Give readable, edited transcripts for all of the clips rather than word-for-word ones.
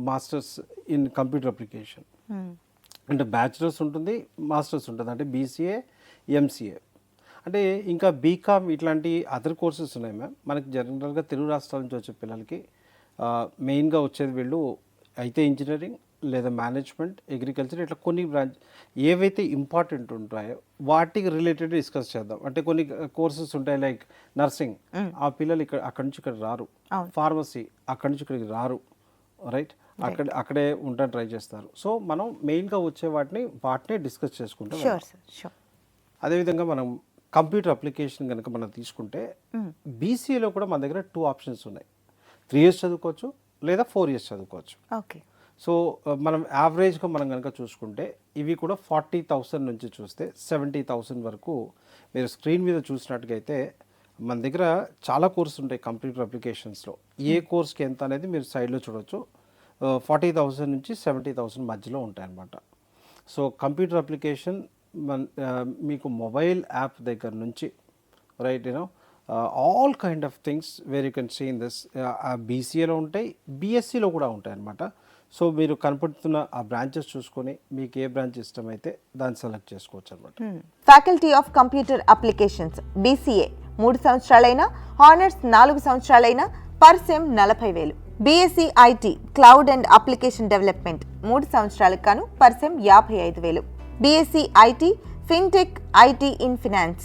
Masters in computer application. అంటే bachelors ఉంటుంది, masters ఉంటుంది, అంటే బీసీఏ, ఎంసీఏ. అంటే ఇంకా బీకామ్ ఇట్లాంటి అదర్ కోర్సెస్ ఉన్నాయి మ్యామ్. మనకి జనరల్గా తెలుగు రాష్ట్రాల నుంచి వచ్చే పిల్లలకి మెయిన్గా వచ్చేది వీళ్ళు అయితే ఇంజనీరింగ్ లేదా మేనేజ్మెంట్, అగ్రికల్చర్, ఇట్లా కొన్ని బ్రాంచ్ ఏవైతే ఇంపార్టెంట్ ఉంటాయో వాటికి రిలేటెడ్ డిస్కస్ చేద్దాం. అంటే కొన్ని కోర్సెస్ ఉంటాయి లైక్ నర్సింగ్, ఆ పిల్లలు అక్కడి నుంచి ఇక్కడ రారు. ఫార్మసీ అక్కడి నుంచి ఇక్కడికి రారు, రైట్? అక్కడే ఉంటాను ట్రై చేస్తారు. సో మనం మెయిన్గా వచ్చే వాటినే డిస్కస్ చేసుకుంటాం. అదేవిధంగా మనం కంప్యూటర్ అప్లికేషన్ కనుక మనం తీసుకుంటే బీసీఏలో కూడా మన దగ్గర 2 ఆప్షన్స్ ఉన్నాయి. 3 years చదువుకోవచ్చు లేదా 4 years చదువుకోవచ్చు. ఓకే. సో మనం యావరేజ్గా మనం కనుక చూసుకుంటే ఇవి కూడా 40,000 నుంచి చూస్తే 70,000 వరకు మీరు స్క్రీన్ మీద చూసినట్టుగైతే మన దగ్గర చాలా కోర్సు ఉంటాయి కంప్యూటర్ అప్లికేషన్స్లో. ఏ కోర్స్కి ఎంత అనేది మీరు సైడ్లో చూడవచ్చు. 40,000 నుంచి 70,000 మధ్యలో ఉంటాయి అన్నమాట. సో కంప్యూటర్ అప్లికేషన్ మీకు మొబైల్ యాప్ దగ్గర నుంచి right all kind of things where you can see in this. బీసీఏలో ఉంటాయి, బీఎస్సీలో కూడా ఉంటాయి అన్నమాట. సో మీరు కనపడుతున్న ఆ బ్రాంచెస్ చూసుకొని మీకు ఏ బ్రాంచ్ ఇష్టమైతే దాన్ని సెలెక్ట్ చేసుకోవచ్చు అనమాట. Faculty of computer applications BCA 3 సంవత్సరాలైనా, హానర్స్ 4 సంవత్సరాలైనా, per sem 40,000. BSc IT cloud and application development 3 సంవత్సరాలకు గాను per sem 55,000. BSc IT fintech IT in finance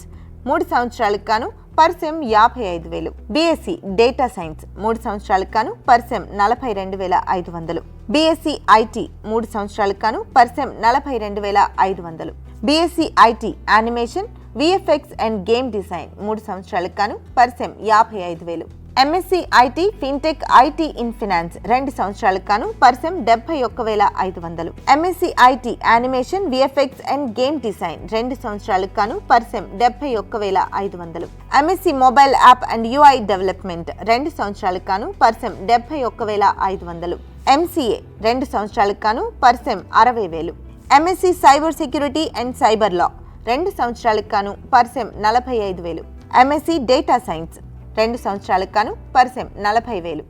3 సంవత్సరాలకు గాను per sem 55,000. BSc data science 3 సంవత్సరాలకు గాను పర్ సెమ్ 42,500. బీఎస్సీ ఐటీ 3 సంవత్సరాలకు గాను per sem 42,500. BSc IT animation, VFX and game design 3 సంవత్సరాలకు గాను per sem 55,000. MSc IT fintech IT in finance 2 సంవత్సరాలకు గాను per sem 71,500. MSc IT animation, VFX and game design 2 సంవత్సరాలకు గాను per sem 71,500. MSc mobile app and UI development 2 సంవత్సరాలకు గాను per sem 71,500. MCA 2 సంవత్సరాలకు గాను per sem 60,000. MSc cyber security and cyber law 2 సంవత్సరాలకు గాను per sem 45,000. MSc data science 2 సంవత్సరాలకు గాను పర్ సెమ్ 40,000.